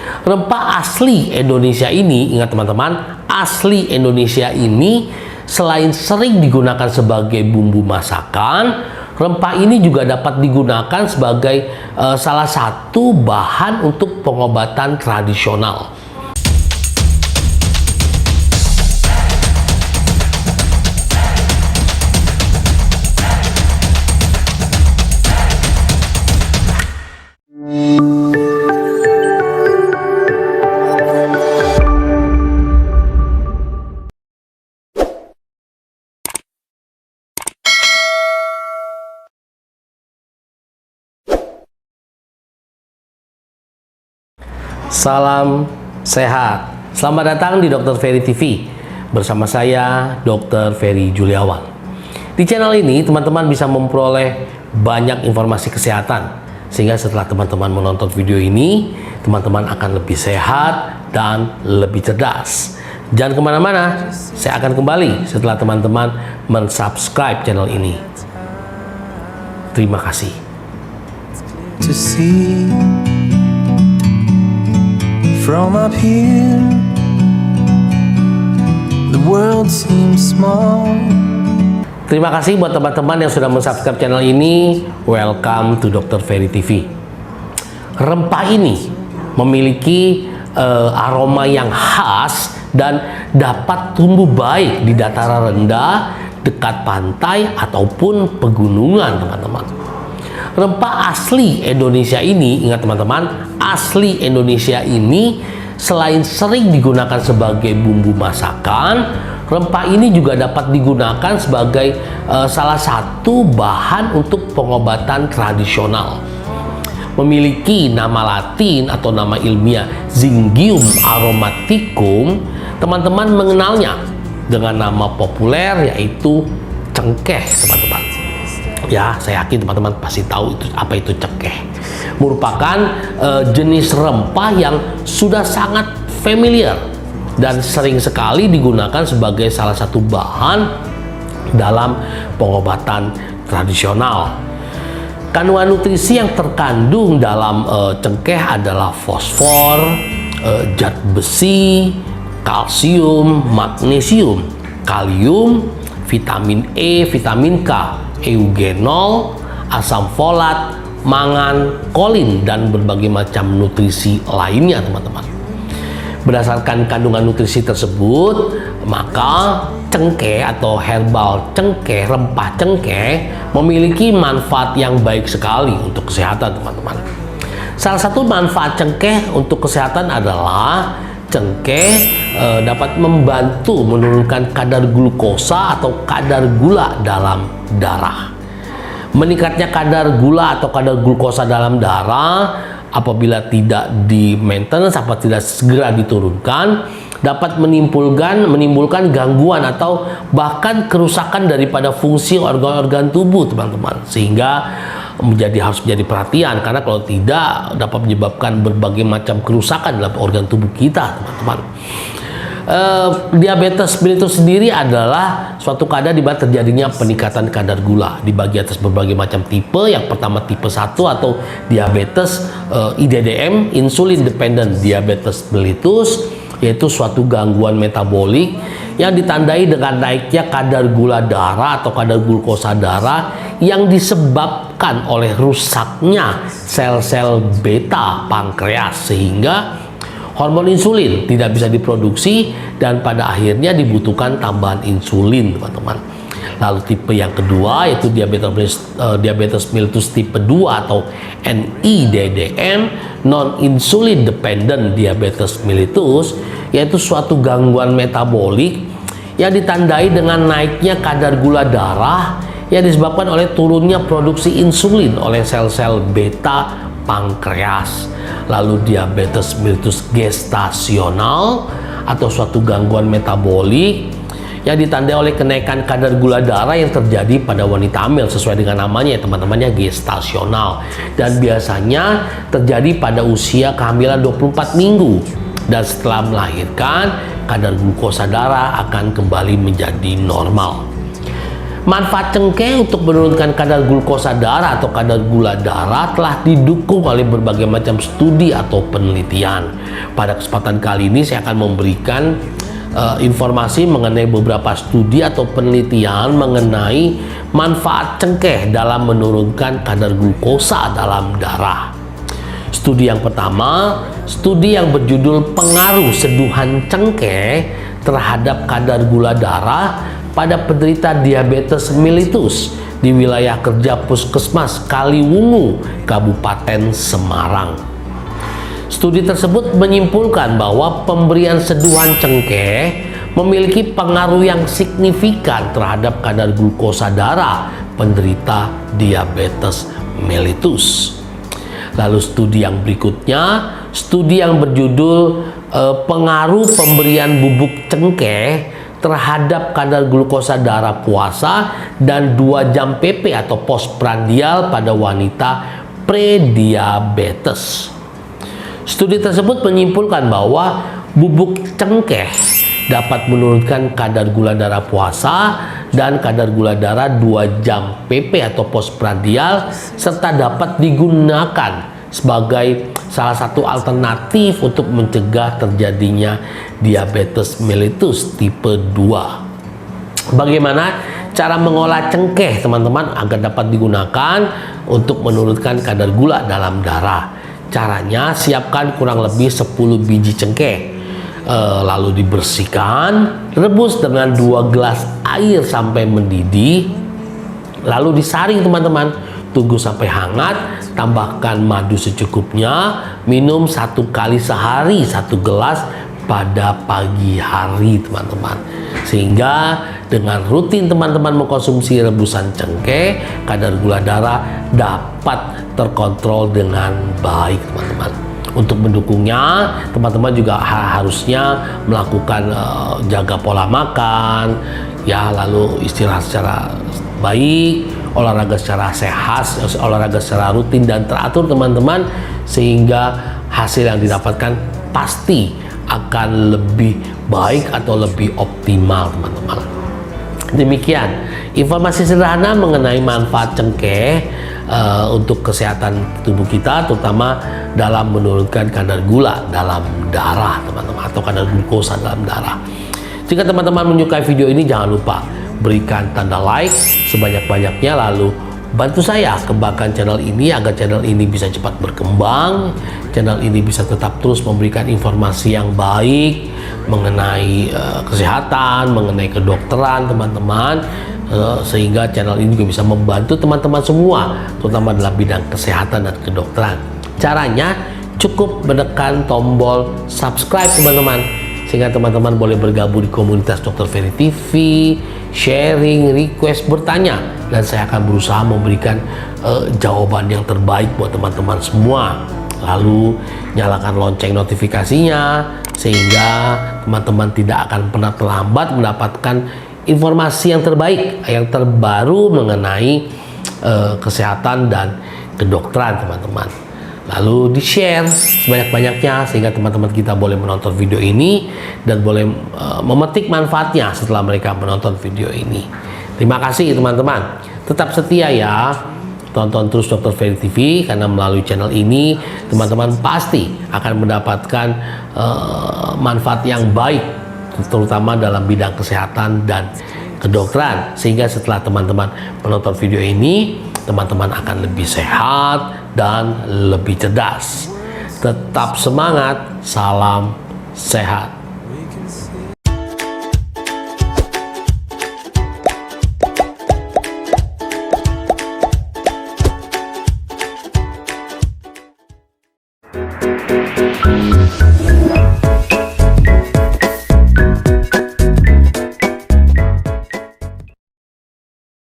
Rempah asli Indonesia ini, ingat teman-teman, asli Indonesia ini selain sering digunakan sebagai bumbu masakan, rempah ini juga dapat digunakan sebagai salah satu bahan untuk pengobatan tradisional. Salam sehat. Selamat datang di Dr. Ferry TV. Bersama saya, Dr. Ferry Juliawan. Di channel ini, teman-teman bisa memperoleh banyak informasi kesehatan. Sehingga setelah teman-teman menonton video ini, teman-teman akan lebih sehat dan lebih cerdas. Jangan kemana-mana, saya akan kembali setelah teman-teman mensubscribe channel ini. Terima kasih. To see from up here, the world seems small. Terima kasih buat teman-teman yang sudah mensubscribe channel ini. Welcome to Dr. Ferry TV. Rempah ini memiliki aroma yang khas dan dapat tumbuh baik di dataran rendah, dekat pantai ataupun pegunungan, teman-teman. Rempah asli Indonesia ini, ingat teman-teman, asli Indonesia ini selain sering digunakan sebagai bumbu masakan, rempah ini juga dapat digunakan sebagai salah satu bahan untuk pengobatan tradisional. Memiliki nama latin atau nama ilmiah Zynggium aromaticum, teman-teman mengenalnya dengan nama populer yaitu cengkeh, teman-teman. Ya, saya yakin teman-teman pasti tahu itu apa itu cengkeh. Merupakan jenis rempah yang sudah sangat familiar dan sering sekali digunakan sebagai salah satu bahan dalam pengobatan tradisional. Kandungan nutrisi yang terkandung dalam cengkeh adalah fosfor, zat besi, kalsium, magnesium, kalium, vitamin E, vitamin K, eugenol, asam folat, mangan, kolin, dan berbagai macam nutrisi lainnya, teman-teman. Berdasarkan kandungan nutrisi tersebut, maka cengkeh atau herbal cengkeh, rempah cengkeh memiliki manfaat yang baik sekali untuk kesehatan, teman-teman. Salah satu manfaat cengkeh untuk kesehatan adalah cengkeh dapat membantu menurunkan kadar glukosa atau kadar gula dalam darah. Meningkatnya kadar gula atau kadar glukosa dalam darah apabila tidak di maintenance, apabila tidak segera diturunkan, dapat menimbulkan gangguan atau bahkan kerusakan daripada fungsi organ-organ tubuh, teman-teman, sehingga harus menjadi perhatian, karena kalau tidak dapat menyebabkan berbagai macam kerusakan dalam organ tubuh kita, teman-teman. Diabetes mellitus sendiri adalah suatu keadaan di mana terjadinya peningkatan kadar gula dibagi atas berbagai macam tipe. Yang pertama tipe 1 atau diabetes IDDM, insulin dependent diabetes mellitus, yaitu suatu gangguan metabolik yang ditandai dengan naiknya kadar gula darah atau kadar glukosa darah yang disebabkan oleh rusaknya sel-sel beta pankreas, sehingga hormon insulin tidak bisa diproduksi dan pada akhirnya dibutuhkan tambahan insulin, teman-teman. Lalu tipe yang kedua yaitu diabetes mellitus tipe 2 atau NIDDM, non-insulin dependent diabetes mellitus, yaitu suatu gangguan metabolik yang ditandai dengan naiknya kadar gula darah yang disebabkan oleh turunnya produksi insulin oleh sel-sel beta pankreas. Lalu diabetes mellitus gestasional atau suatu gangguan metabolik yang ditandai oleh kenaikan kadar gula darah yang terjadi pada wanita hamil, sesuai dengan namanya ya teman-temannya, gestasional, dan biasanya terjadi pada usia kehamilan 24 minggu, dan setelah melahirkan kadar glukosa darah akan kembali menjadi normal. Manfaat cengkeh untuk menurunkan kadar glukosa darah atau kadar gula darah telah didukung oleh berbagai macam studi atau penelitian. Pada kesempatan kali ini saya akan memberikan informasi mengenai beberapa studi atau penelitian mengenai manfaat cengkeh dalam menurunkan kadar glukosa dalam darah. Studi yang pertama, studi yang berjudul pengaruh seduhan cengkeh terhadap kadar gula darah pada penderita diabetes mellitus di wilayah kerja Puskesmas Kaliwungu, Kabupaten Semarang. Studi tersebut menyimpulkan bahwa pemberian seduhan cengkeh memiliki pengaruh yang signifikan terhadap kadar glukosa darah penderita diabetes mellitus. Lalu studi yang berikutnya, studi yang berjudul pengaruh pemberian bubuk cengkeh terhadap kadar glukosa darah puasa dan 2 jam PP atau postprandial pada wanita prediabetes. Studi tersebut menyimpulkan bahwa bubuk cengkeh dapat menurunkan kadar gula darah puasa dan kadar gula darah 2 jam PP atau postprandial serta dapat digunakan sebagai salah satu alternatif untuk mencegah terjadinya diabetes mellitus tipe 2. Bagaimana cara mengolah cengkeh teman-teman agar dapat digunakan untuk menurunkan kadar gula dalam darah? Caranya, siapkan kurang lebih 10 biji cengkeh, lalu dibersihkan, rebus dengan 2 gelas air sampai mendidih, lalu disaring teman-teman, tunggu sampai hangat, tambahkan madu secukupnya, minum 1 kali sehari 1 gelas pada pagi hari teman-teman. Sehingga dengan rutin teman-teman mengkonsumsi rebusan cengkeh, kadar gula darah dapat terkontrol dengan baik teman-teman. Untuk mendukungnya, teman-teman juga harusnya melakukan jaga pola makan, ya, lalu istirahat secara baik, olahraga secara sehat, olahraga secara rutin dan teratur teman-teman, sehingga hasil yang didapatkan pasti akan lebih baik atau lebih optimal teman-teman. Demikian informasi sederhana mengenai manfaat cengkeh untuk kesehatan tubuh kita, terutama dalam menurunkan kadar gula dalam darah teman-teman, atau kadar glukosa dalam darah. Jika teman-teman menyukai video ini, jangan lupa berikan tanda like sebanyak-banyaknya, lalu bantu saya kembangkan channel ini agar channel ini bisa cepat berkembang, channel ini bisa tetap terus memberikan informasi yang baik mengenai kesehatan, mengenai kedokteran teman-teman, sehingga channel ini juga bisa membantu teman-teman semua, terutama dalam bidang kesehatan dan kedokteran. Caranya cukup menekan tombol subscribe teman-teman, sehingga teman-teman boleh bergabung di komunitas Dr. Ferry TV, sharing, request, bertanya, dan saya akan berusaha memberikan jawaban yang terbaik buat teman-teman semua. Lalu nyalakan lonceng notifikasinya sehingga teman-teman tidak akan pernah terlambat mendapatkan informasi yang terbaik, yang terbaru mengenai kesehatan dan kedokteran teman-teman. Lalu di-share sebanyak-banyaknya sehingga teman-teman kita boleh menonton video ini dan boleh memetik manfaatnya setelah mereka menonton video ini. Terima kasih teman-teman. Tetap setia ya. Tonton terus Dr. Ferry TV, karena melalui channel ini teman-teman pasti akan mendapatkan manfaat yang baik, terutama dalam bidang kesehatan dan kedokteran, sehingga setelah teman-teman menonton video ini, teman-teman akan lebih sehat dan lebih cerdas. Tetap semangat, salam sehat.